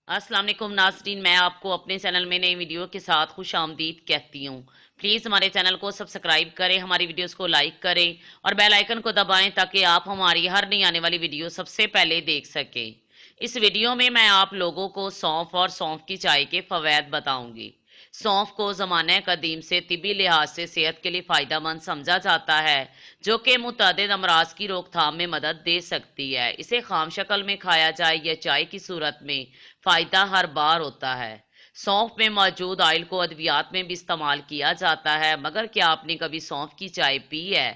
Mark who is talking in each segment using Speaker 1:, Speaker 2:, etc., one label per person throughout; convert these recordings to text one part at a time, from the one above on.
Speaker 1: अस्सलाम वालेकुम नाज़रीन, मैं आपको अपने चैनल में नई वीडियो के साथ खुशामदीद कहती हूँ। प्लीज़ हमारे चैनल को सब्सक्राइब करें, हमारी वीडियोस को लाइक करें और बेल आइकन को दबाएं ताकि आप हमारी हर नई आने वाली वीडियो सबसे पहले देख सकें। इस वीडियो में मैं आप लोगों को सौंफ और सौंफ की चाय के फ़वैद बताऊंगी। सौंफ को ज़माने कदीम से तिबी लिहाज से सेहत के लिए फ़ायदेमंद समझा जाता है, जो कि मुतअद्दिद अमराज की रोकथाम में मदद दे सकती है। इसे खाम शक्ल में खाया जाए या चाय की सूरत में, फ़ायदा हर बार होता है। सौंफ में मौजूद ऑयल को अद्वियात में भी इस्तेमाल किया जाता है, मगर क्या आपने कभी सौंफ की चाय पी है?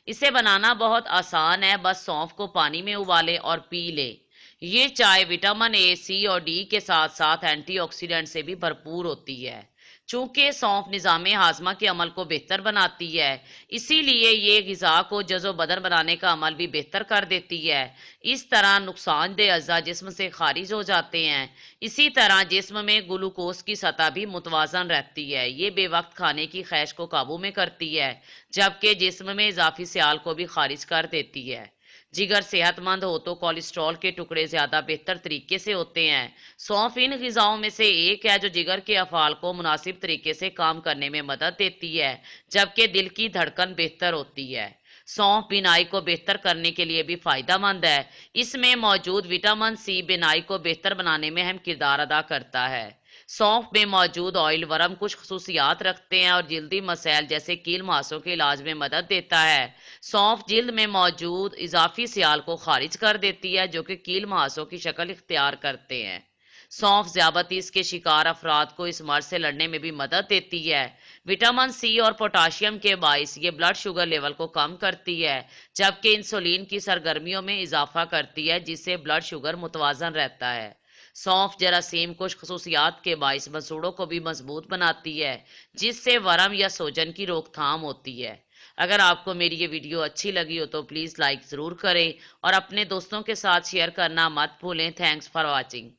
Speaker 1: इसे बनाना बहुत आसान है, बस सौंफ को पानी में उबालें और पी लें। ये चाय विटामिन ए, सी और डी के साथ साथ एंटीऑक्सीडेंट से भी भरपूर होती है। चूंकि सौंफ निज़ाम हाजमा के अमल को बेहतर बनाती है, इसीलिए ये ग़िज़ा को जज़ो बदन बनाने का अमल भी बेहतर कर देती है। इस तरह नुकसानदेह अज़ा जिस्म से खारिज हो जाते हैं। इसी तरह जिस्म में ग्लूकोज की सतह भी मुतवाजन रहती है। ये बेवक्त खाने की ख्वाहिश को काबू में करती है, जबकि जिस्म में इजाफी सियाल को भी खारिज कर देती है। जिगर सेहतमंद हो तो कोलेस्ट्रॉल के टुकड़े ज़्यादा बेहतर तरीके से होते हैं। सौंफ इन ग़िज़ाओं में से एक है जो जिगर के अफ़ाल को मुनासिब तरीके से काम करने में मदद देती है, जबकि दिल की धड़कन बेहतर होती है। सौंफ बिनाई को बेहतर करने के लिए भी फ़ायदेमंद है। इसमें मौजूद विटामिन सी बिनाई को बेहतर बनाने में अहम किरदार अदा करता है। सौंफ में मौजूद ऑयल वर्म कुछ खसूसियात रखते हैं और जल्दी मसैल जैसे कील मुहासों के इलाज में मदद देता है। सौंफ जिल्द में मौजूद इजाफी सियाल को खारिज कर देती है, जो कि कील मुहासों की शक्ल इख्तियार करते हैं। सौंफ ज़्यादतीस के शिकार अफराद को इस मर्ज से लड़ने में भी मदद देती है। विटामिन सी और पोटाशियम के बाइस ये ब्लड शुगर लेवल को कम करती है, जबकि इंसुलिन की सरगर्मियों में इजाफा करती है, जिससे ब्लड शुगर मुतवाजन रहता है। सौंफ जरासीम कुछ खसूसियात के बाइस मसूड़ों को भी मजबूत बनाती है, जिससे वरम या सोजन की रोकथाम होती है। अगर आपको मेरी ये वीडियो अच्छी लगी हो तो प्लीज़ लाइक ज़रूर करें और अपने दोस्तों के साथ शेयर करना मत भूलें। Thanks for watching.